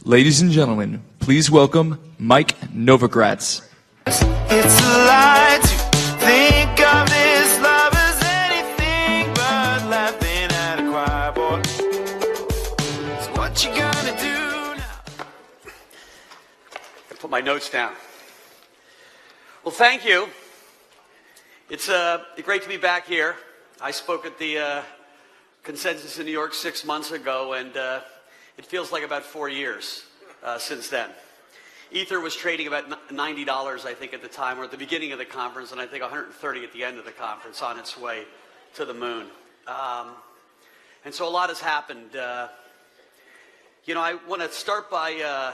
Ladies and gentlemen, please welcome Mike Novogratz. It's a lie to think of this love as anything but laughing at a choir boy. So what you gonna do now? I put my notes down. Well, thank you. It's great to be back here. I spoke at the Consensus in New York 6 months ago, and it feels like about 4 years since then. Ether was trading about $90, I think, at the time, or at the beginning of the conference, and I think 130 at the end of the conference, on its way to the moon. And so a lot has happened. I want to start by,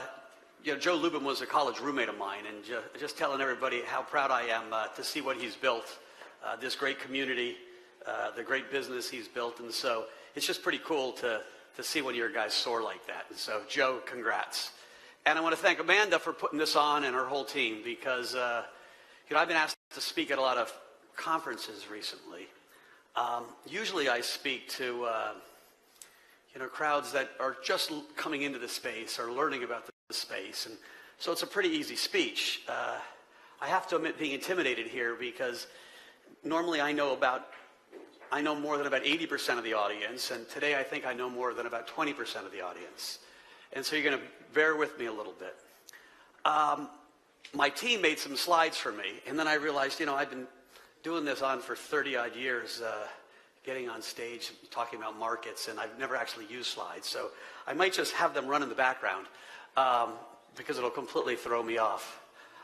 Joe Lubin was a college roommate of mine, and just telling everybody how proud I am to see what he's built, this great community, the great business he's built, and so it's just pretty cool to see one of your guys soar like that. And so, Joe, congrats. And I want to thank Amanda for putting this on and her whole team, because I've been asked to speak at a lot of conferences recently. Usually I speak to crowds that are just coming into the space or learning about the space, and so it's a pretty easy speech. I have to admit being intimidated here, because normally I know more than about 80% of the audience, and today I think I know more than about 20% of the audience. And so you're going to bear with me a little bit. My team made some slides for me, and then I realized, I've been doing this for 30-odd years, getting on stage, talking about markets, and I've never actually used slides. So I might just have them run in the background, because it'll completely throw me off.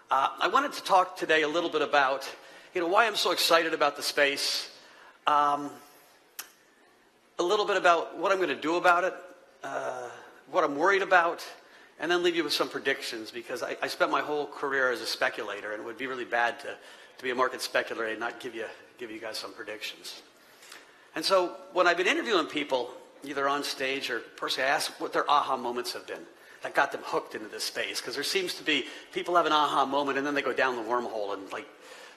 I wanted to talk today a little bit about, why I'm so excited about the space, a little bit about what I'm going to do about it, what I'm worried about, and then leave you with some predictions, because I spent my whole career as a speculator, and it would be really bad to be a market speculator and not give you guys some predictions. And so when I've been interviewing people, either on stage or personally, I ask what their aha moments have been that got them hooked into this space, because there seems to be people have an aha moment and then they go down the wormhole, and like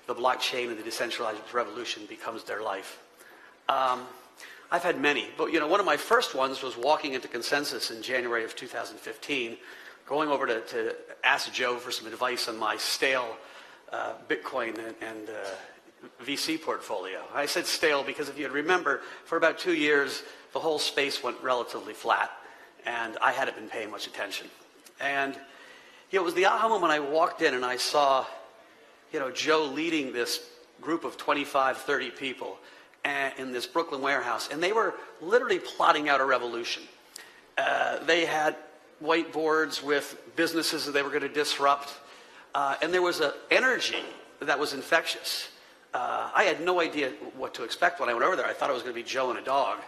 the blockchain and the decentralized revolution becomes their life. I've had many, but one of my first ones was walking into Consensus in January of 2015, going over to ask Joe for some advice on my stale Bitcoin and VC portfolio. I said stale because if you remember, for about 2 years, the whole space went relatively flat, and I hadn't been paying much attention. And it was the aha moment I walked in and I saw, Joe leading this group of 25, 30 people in this Brooklyn warehouse, and they were literally plotting out a revolution. They had whiteboards with businesses that they were going to disrupt, and there was an energy that was infectious. I had no idea what to expect when I went over there. I thought it was going to be Joe and a dog,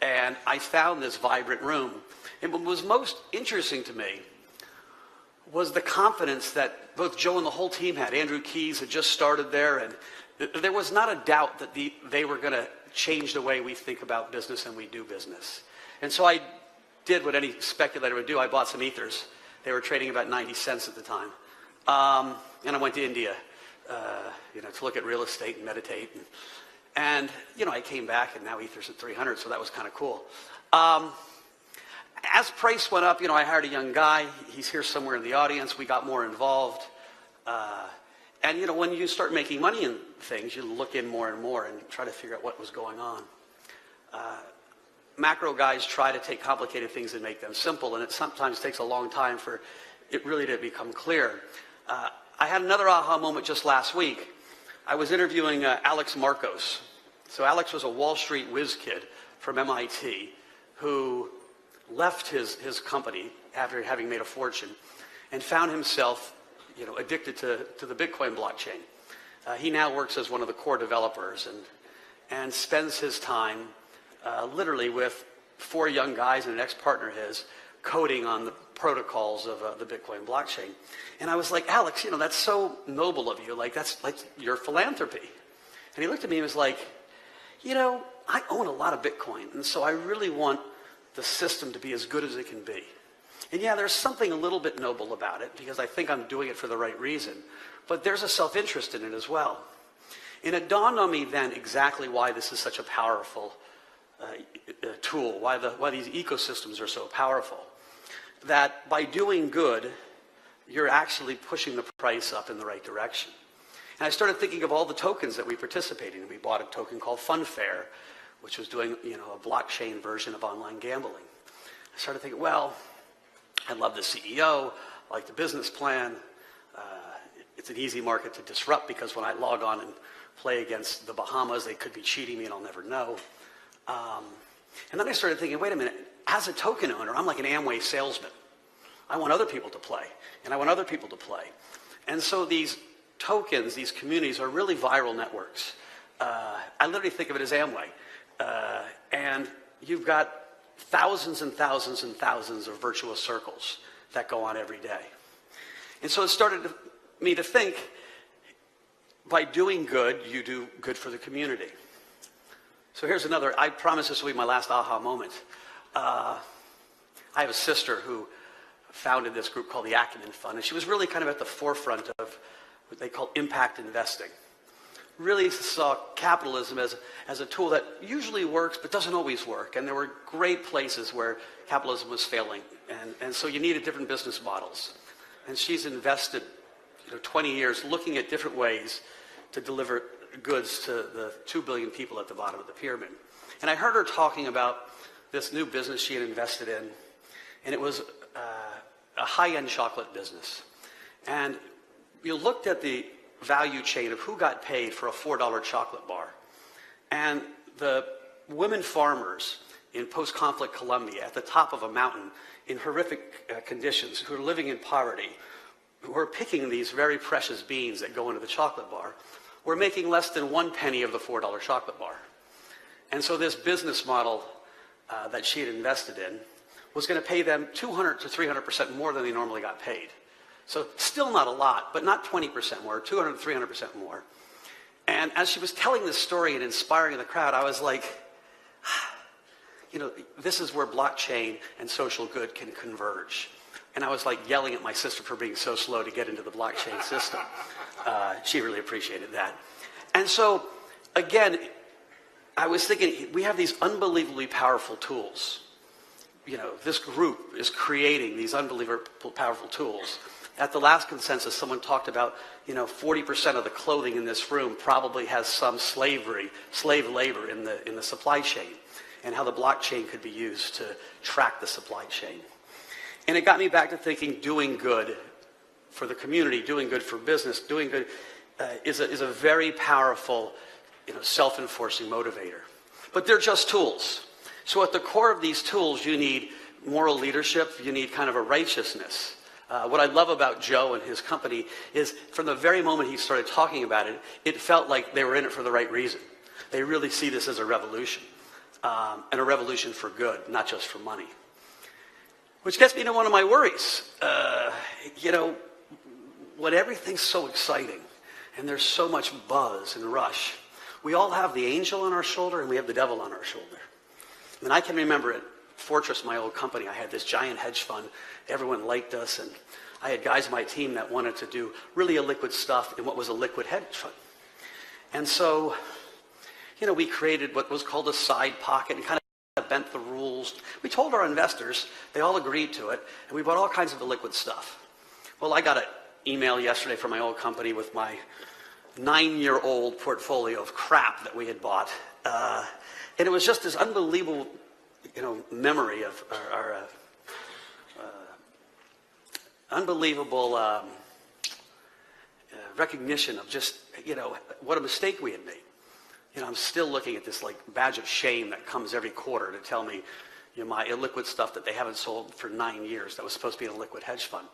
and I found this vibrant room. And what was most interesting to me was the confidence that both Joe and the whole team had. Andrew Keys had just started there, and there was not a doubt that they were going to change the way we think about business and we do business. And so I did what any speculator would do. I bought some ethers. They were trading about 90 cents at the time. And I went to India, to look at real estate and meditate. And I came back, and now ether's at 300, so that was kind of cool. As price went up, I hired a young guy. He's here somewhere in the audience. We got more involved. And when you start making money in things, you look in more and more and try to figure out what was going on. Macro guys try to take complicated things and make them simple, and it sometimes takes a long time for it really to become clear. I had another aha moment just last week. I was interviewing Alex Marcos. So Alex was a Wall Street whiz kid from MIT who left his company after having made a fortune and found himself addicted to the Bitcoin blockchain. He now works as one of the core developers and spends his time literally with 4 young guys and an ex-partner of his coding on the protocols of the Bitcoin blockchain. And I was like, Alex, that's so noble of you. Like, that's like your philanthropy. And he looked at me and was like, I own a lot of Bitcoin, and so I really want the system to be as good as it can be. And yeah, there's something a little bit noble about it, because I think I'm doing it for the right reason. But there's a self-interest in it as well. And it dawned on me then exactly why this is such a powerful tool, why these ecosystems are so powerful. that by doing good, you're actually pushing the price up in the right direction. And I started thinking of all the tokens that we participated in. We bought a token called Funfair, which was doing, a blockchain version of online gambling. I started thinking, well, I love the CEO, I like the business plan. It's an easy market to disrupt because when I log on and play against the Bahamas, they could be cheating me and I'll never know. And then I started thinking, wait a minute, as a token owner, I'm like an Amway salesman. I want other people to play, and I want other people to play. And so these tokens, these communities are really viral networks. I literally think of it as Amway. And you've got thousands and thousands and thousands of virtuous circles that go on every day. And so it started me to think, by doing good, you do good for the community. So here's another, I promise this will be my last aha moment. I have a sister who founded this group called the Acumen Fund, and she was really kind of at the forefront of what they call impact investing. Really saw capitalism as a tool that usually works but doesn't always work, and there were great places where capitalism was failing, and so you needed different business models. And she's invested 20 years looking at different ways to deliver goods to the 2 billion people at the bottom of the pyramid. And I heard her talking about this new business she had invested in, and it was a high-end chocolate business. And you looked at the value chain of who got paid for a $4 chocolate bar. And the women farmers in post-conflict Colombia at the top of a mountain in horrific conditions, who are living in poverty, who are picking these very precious beans that go into the chocolate bar, were making less than 1 penny of the $4 chocolate bar. And so this business model that she had invested in was going to pay them 200 to 300% more than they normally got paid. So still not a lot, but not 20% more, 200 to 300% more. And as she was telling this story and inspiring the crowd, I was like, this is where blockchain and social good can converge. And I was like yelling at my sister for being so slow to get into the blockchain system. She really appreciated that. And so, again, I was thinking, we have these unbelievably powerful tools. This group is creating these unbelievably powerful tools. At the last consensus, someone talked about, 40% of the clothing in this room probably has some slave labor in the supply chain, and how the blockchain could be used to track the supply chain. And it got me back to thinking, doing good for the community, doing good for business, doing good is a very powerful, self-enforcing motivator. But they're just tools. So at the core of these tools, you need moral leadership, you need kind of a righteousness. What I love about Joe and his company is from the very moment he started talking about it, it felt like they were in it for the right reason. They really see this as a revolution, and a revolution for good, not just for money. Which gets me to one of my worries. When everything's so exciting and there's so much buzz and rush, we all have the angel on our shoulder and we have the devil on our shoulder. And I can remember at Fortress, my old company, I had this giant hedge fund. Everyone liked us, and I had guys on my team that wanted to do really illiquid stuff in what was a liquid hedge fund. And so, we created what was called a side pocket and kind of bent the rules. We told our investors, they all agreed to it, and we bought all kinds of illiquid stuff. Well, I got an email yesterday from my old company with my 9-year-old portfolio of crap that we had bought. And it was just this unbelievable, memory of our unbelievable recognition of just, what a mistake we had made. I'm still looking at this badge of shame that comes every quarter to tell me, my illiquid stuff that they haven't sold for 9 years that was supposed to be in a liquid hedge fund.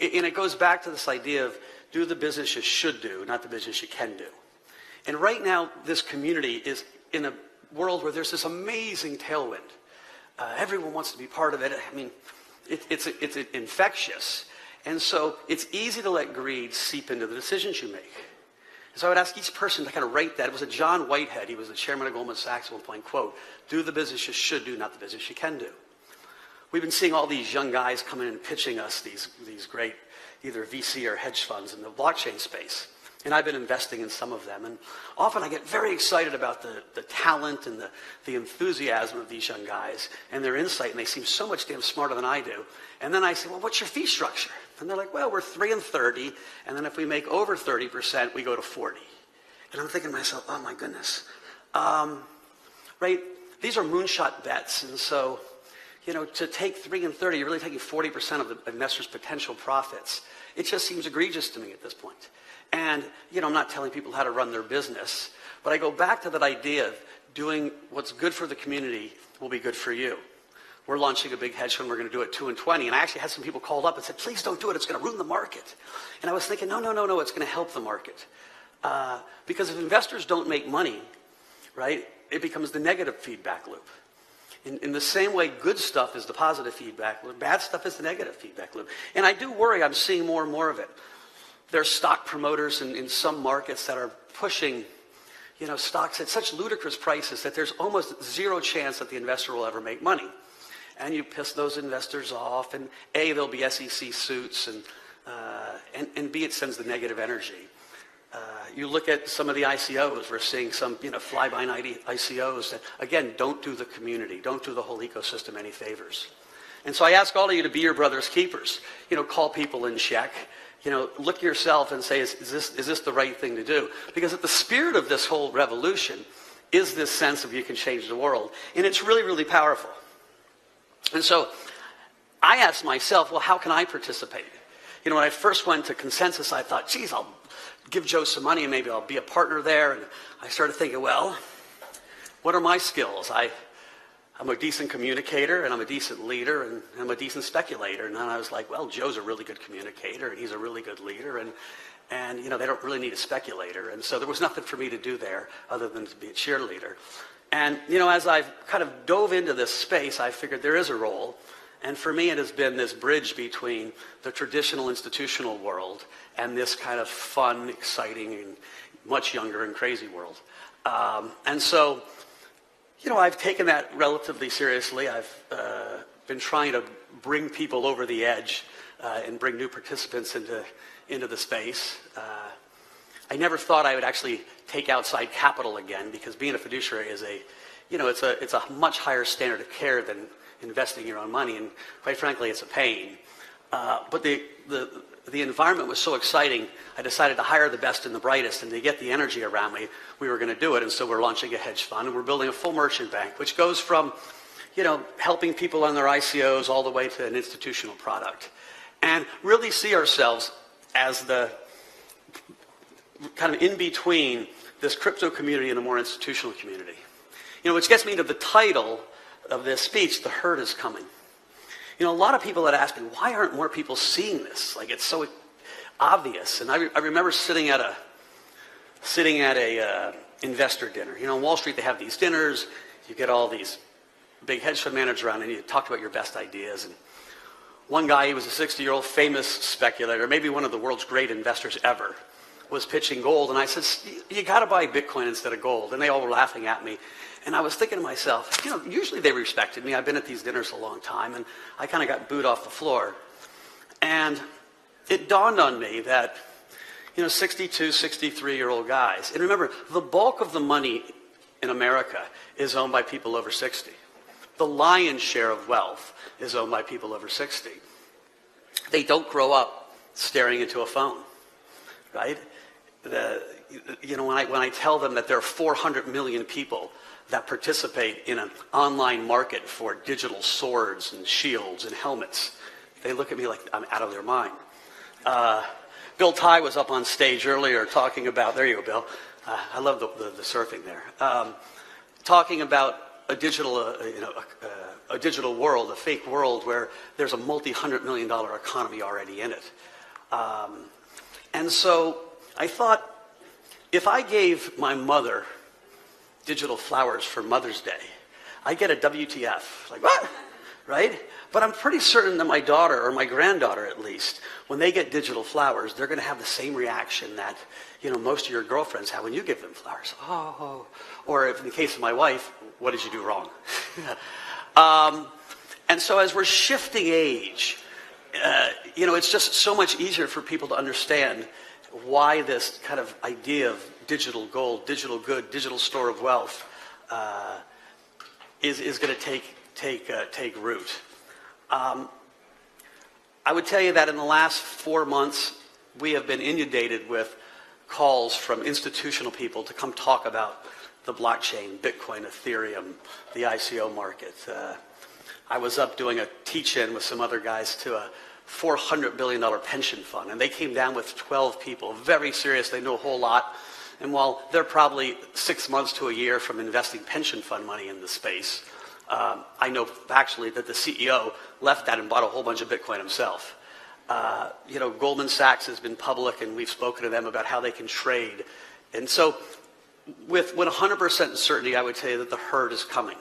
And it goes back to this idea of do the business you should do, not the business you can do. And right now, this community is in a world where there's this amazing tailwind. Everyone wants to be part of it. I mean, it's infectious. And so it's easy to let greed seep into the decisions you make. So I would ask each person to kind of rate that. It was a John Whitehead. He was the chairman of Goldman Sachs at one point, quote, do the business you should do, not the business you can do. We've been seeing all these young guys come in and pitching us these great either VC or hedge funds in the blockchain space. And I've been investing in some of them. And often I get very excited about the talent and the enthusiasm of these young guys and their insight, and they seem so much damn smarter than I do. And then I say, well, what's your fee structure? And they're like, well, we're 3 and 30, and then if we make over 30%, we go to 40. And I'm thinking to myself, oh my goodness. Right? These are moonshot bets, and so, to take 3 and 30, you're really taking 40% of the investor's potential profits. It just seems egregious to me at this point. And, I'm not telling people how to run their business, but I go back to that idea of doing what's good for the community will be good for you. We're launching a big hedge fund. We're going to do it 2 and 20. And I actually had some people called up and said, please don't do it. It's going to ruin the market. And I was thinking, no, it's going to help the market. Because if investors don't make money, right, it becomes the negative feedback loop. In the same way good stuff is the positive feedback loop, bad stuff is the negative feedback loop. And I do worry I'm seeing more and more of it. There's stock promoters in some markets that are pushing stocks at such ludicrous prices that there's almost zero chance that the investor will ever make money. And you piss those investors off, and A, there'll be SEC suits, and B, it sends the negative energy. You look at some of the ICOs, we're seeing some fly-by-night ICOs that, again, don't do the community, don't do the whole ecosystem any favors. And so I ask all of you to be your brother's keepers. Call people in check. Look at yourself and say, is this the right thing to do? Because at the spirit of this whole revolution is this sense of you can change the world. And it's really, really powerful. And so I asked myself, well, how can I participate? When I first went to Consensus, I thought, geez, I'll give Joe some money and maybe I'll be a partner there. And I started thinking, well, what are my skills? I'm a decent communicator, and I'm a decent leader, and I'm a decent speculator. And then I was like, well, Joe's a really good communicator, and he's a really good leader, and they don't really need a speculator. And so there was nothing for me to do there other than to be a cheerleader. And, as I've kind of dove into this space, I figured there is a role. And for me, it has been this bridge between the traditional institutional world and this kind of fun, exciting, and much younger and crazy world. And so, I've taken that relatively seriously. I've been trying to bring people over the edge and bring new participants into the space. I never thought I would actually take outside capital again, because being a fiduciary is it's a much higher standard of care than investing your own money, and quite frankly, it's a pain. But the environment was so exciting, I decided to hire the best and the brightest, and to get the energy around me, we were going to do it. And so we're launching a hedge fund, and we're building a full merchant bank, which goes from, helping people on their ICOs all the way to an institutional product. And really see ourselves as the kind of in between this crypto community and a more institutional community. Which gets me to the title of this speech, The Herd is Coming. A lot of people had asked me, why aren't more people seeing this? Like, it's so obvious. And I remember sitting at a investor dinner. On Wall Street, they have these dinners. You get all these big hedge fund managers around, and you talk about your best ideas. And one guy, he was a 60-year-old famous speculator, maybe one of the world's great investors ever, was pitching gold. And I said, you got to buy Bitcoin instead of gold. And they all were laughing at me. And I was thinking to myself, usually they respected me. I've been at these dinners a long time, and I kind of got booed off the floor. And it dawned on me that, 62, 63-year-old guys, and remember, the bulk of the money in America is owned by people over 60. The lion's share of wealth is owned by people over 60. They don't grow up staring into a phone, right? When I tell them that there are 400 million people that participate in an online market for digital swords and shields and helmets, they look at me like I'm out of their mind. Bill Ty was up on stage earlier talking about, there you go, Bill. I love the surfing there. Talking about a digital world, a fake world where there's a multi-$100 million economy already in it. And so I thought, if I gave my mother digital flowers for Mother's Day, I get a WTF. Like, what? Right? But I'm pretty certain that my daughter, or my granddaughter at least, when they get digital flowers, they're going to have the same reaction that, most of your girlfriends have when you give them flowers. Oh. Or if in the case of my wife, what did you do wrong? And so as we're shifting age, it's just so much easier for people to understand why this kind of idea of digital gold, digital good, digital store of wealth is going to take root. I would tell you that in the last 4 months, we have been inundated with calls from institutional people to come talk about the blockchain, Bitcoin, Ethereum, the ICO market. I was up doing a teach-in with some other guys to a $400 billion pension fund, and they came down with 12 people, very serious, they know a whole lot. And while they're probably 6 months to a year from investing pension fund money in the space, I know actually that the CEO left that and bought a whole bunch of Bitcoin himself. You know, Goldman Sachs has been public, and we've spoken to them about how they can trade. And so with 100% certainty, I would tell you that the herd is coming.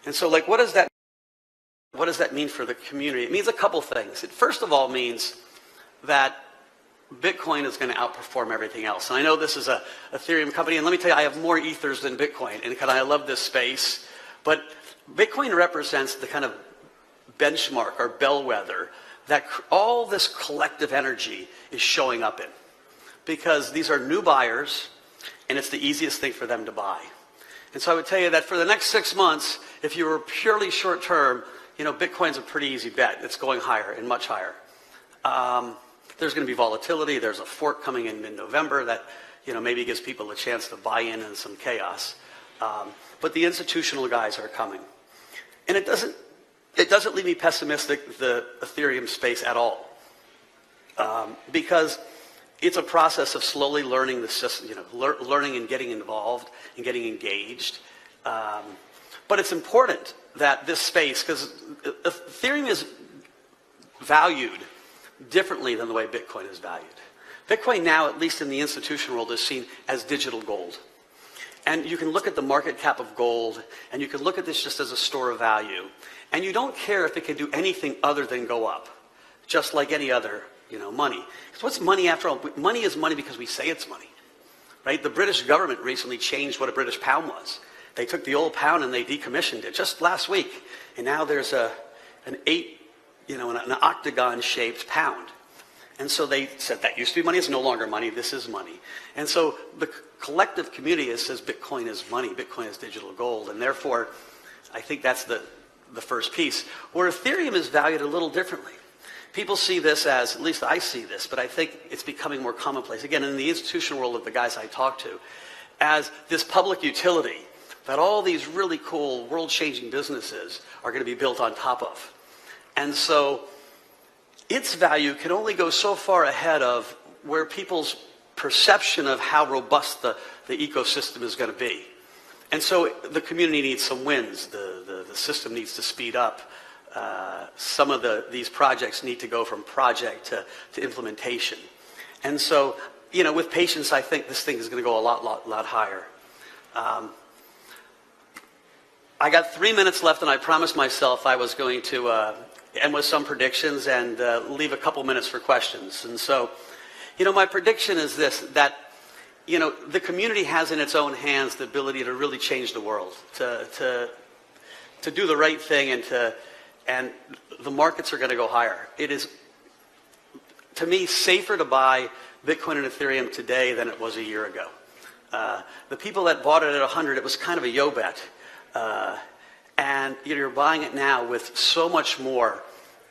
And so, like, what does that mean for the community? It means a couple things. It first of all means that Bitcoin is going to outperform everything else. And I know this is a Ethereum company, and let me tell you, I have more ethers than Bitcoin, and because I love this space. But Bitcoin represents the kind of benchmark or bellwether that all this collective energy is showing up in. Because these are new buyers, and it's the easiest thing for them to buy. And so I would tell you that for the next 6 months, if you were purely short term, you know, Bitcoin's a pretty easy bet. It's going higher and much higher. There's going to be volatility. There's a fork coming in mid-November that, you know, maybe gives people a chance to buy in some chaos. But the institutional guys are coming. And it doesn't leave me pessimistic, the Ethereum space at all. Because it's a process of slowly learning the system, you know, learning and getting involved and getting engaged. But it's important that this space, because Ethereum is valued differently than the way Bitcoin is valued. Bitcoin now, at least in the institutional world, is seen as digital gold. And you can look at the market cap of gold, and you can look at this just as a store of value. And you don't care if it can do anything other than go up, just like any other, you know, money. Because what's money after all? Money is money because we say it's money, right? The British government recently changed what a British pound was. They took the old pound and they decommissioned it just last week. And now there's an octagon-shaped pound. And so they said that used to be money, it's no longer money, this is money. And so the collective community says Bitcoin is money, Bitcoin is digital gold, and therefore I think that's the first piece. Where Ethereum is valued a little differently. People see this as, at least I see this, but I think it's becoming more commonplace, again, in the institutional world of the guys I talk to, as this public utility that all these really cool world-changing businesses are going to be built on top of. And so its value can only go so far ahead of where people's perception of how robust the ecosystem is going to be. And so the community needs some wins. The system needs to speed up. Some of these projects need to go from project to implementation. And so, you know, with patience, I think this thing is going to go a lot higher. I got 3 minutes left, and I promised myself I was going to end with some predictions and leave a couple minutes for questions. And so, you know, my prediction is this, that, you know, the community has in its own hands the ability to really change the world, to do the right thing, and the markets are going to go higher. It is, to me, safer to buy Bitcoin and Ethereum today than it was a year ago. The people that bought it at 100, it was kind of a yo bet. And you're buying it now with so much more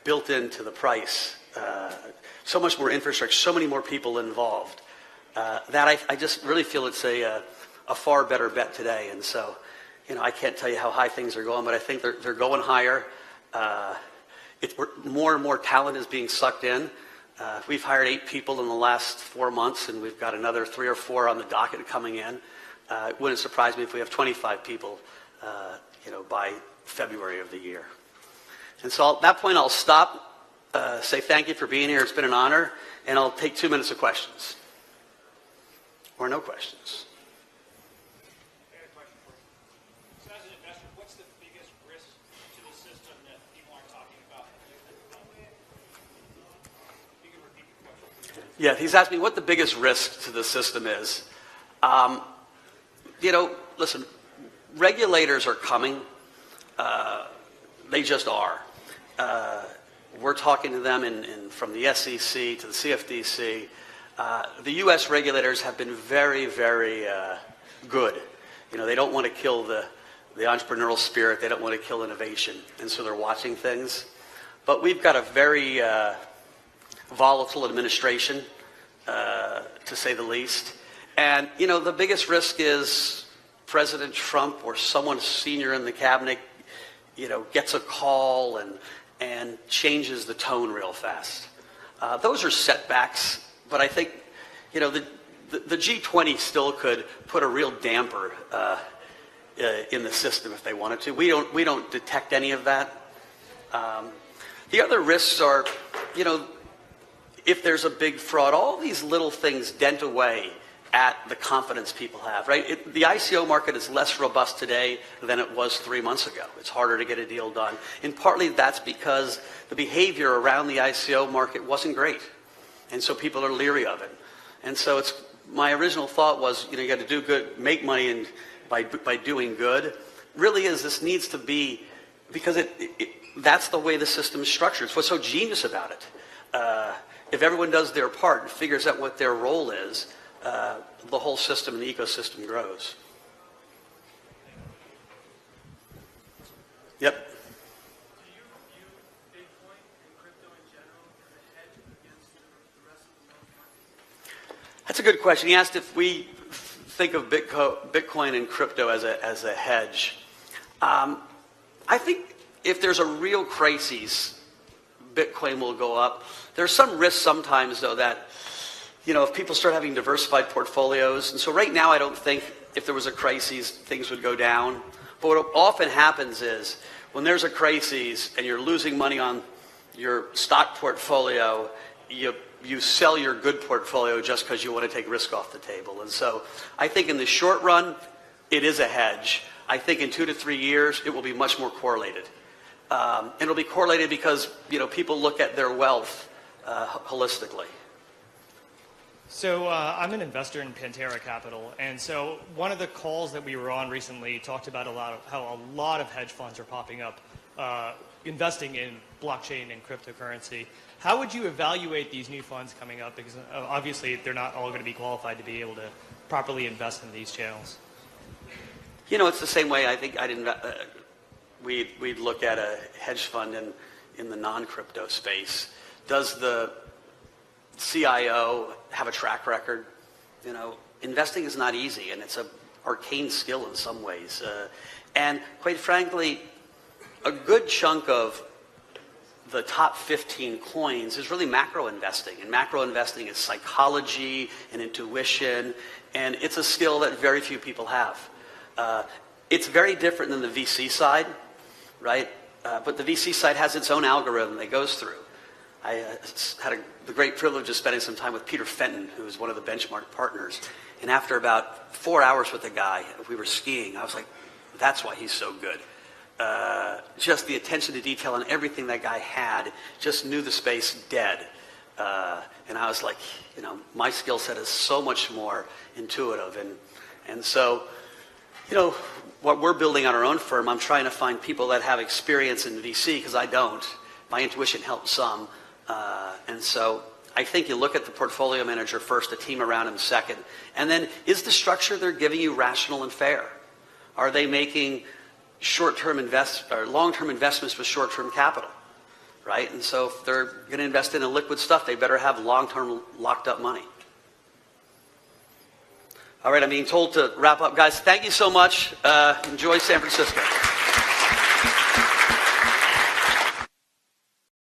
built into the price, so much more infrastructure, so many more people involved, that I just really feel it's a far better bet today. And so, you know, I can't tell you how high things are going, but I think they're going higher. More and more talent is being sucked in. We've hired 8 people in the last 4 months, and we've got another 3 or 4 on the docket coming in. It wouldn't surprise me if we have 25 people you know, by February of the year. And so at that point, I'll stop, say thank you for being here. It's been an honor, and I'll take 2 minutes of questions. Or no questions. I got a question for you. So as an investor, what's the biggest risk to the system that people aren't talking about? You can repeat the question. Yeah, he's asked me what the biggest risk to the system is. You know, listen, regulators are coming. They just are. We're talking to them from the SEC to the CFTC. The U.S. regulators have been very, very good. You know, they don't want to kill the entrepreneurial spirit. They don't want to kill innovation. And so they're watching things. But we've got a very volatile administration, to say the least. And, you know, the biggest risk is President Trump or someone senior in the cabinet, you know, gets a call and changes the tone real fast. Those are setbacks, but I think, you know, the G20 still could put a real damper in the system if they wanted to. We don't detect any of that. The other risks are, you know, if there's a big fraud, all these little things dent away at the confidence people have, right? The ICO market is less robust today than it was 3 months ago. It's harder to get a deal done. And partly that's because the behavior around the ICO market wasn't great. And so people are leery of it. And so it's, my original thought was, you know, you got to do good, make money and by doing good. Really is, this needs to be, because that's the way the system is structured. It's what's so genius about it. If everyone does their part and figures out what their role is, the whole system and the ecosystem grows. Yep. Do you view Bitcoin and crypto in general as a hedge against the rest of the market? That's a good question. He asked if we think of Bitcoin and crypto as a hedge. I think if there's a real crisis, Bitcoin will go up. There's some risk sometimes, though, that, you know, if people start having diversified portfolios, and so right now I don't think if there was a crisis, things would go down. But what often happens is when there's a crisis and you're losing money on your stock portfolio, you sell your good portfolio just because you want to take risk off the table. And so I think in the short run, it is a hedge. I think in 2 to 3 years, it will be much more correlated. And it'll be correlated because, you know, people look at their wealth holistically. So I'm an investor in Pantera Capital, and so one of the calls that we were on recently talked about how a lot of hedge funds are popping up, investing in blockchain and cryptocurrency. How would you evaluate these new funds coming up? Because obviously they're not all going to be qualified to be able to properly invest in these channels. You know, it's the same way I think we'd look at a hedge fund in the non-crypto space. Does the CIO have a track record? You know, investing is not easy, and it's an arcane skill in some ways. And quite frankly, a good chunk of the top 15 coins is really macro investing. And macro investing is psychology and intuition, and it's a skill that very few people have. It's very different than the VC side, right? But the VC side has its own algorithm that goes through. I had the great privilege of spending some time with Peter Fenton, who was one of the benchmark partners. And after about 4 hours with the guy, we were skiing. I was like, that's why he's so good. Just the attention to detail on everything that guy had, just knew the space dead. And I was like, you know, my skill set is so much more intuitive. And so, you know, what we're building on our own firm, I'm trying to find people that have experience in VC, because I don't. My intuition helps some. And so I think you look at the portfolio manager first, the team around him second, and then is the structure they're giving you rational and fair? Are they making short-term or long-term investments with short-term capital, right? And so if they're going to invest in a liquid stuff, they better have long-term locked-up money. All right, I'm being told to wrap up. Guys, thank you so much. Enjoy San Francisco.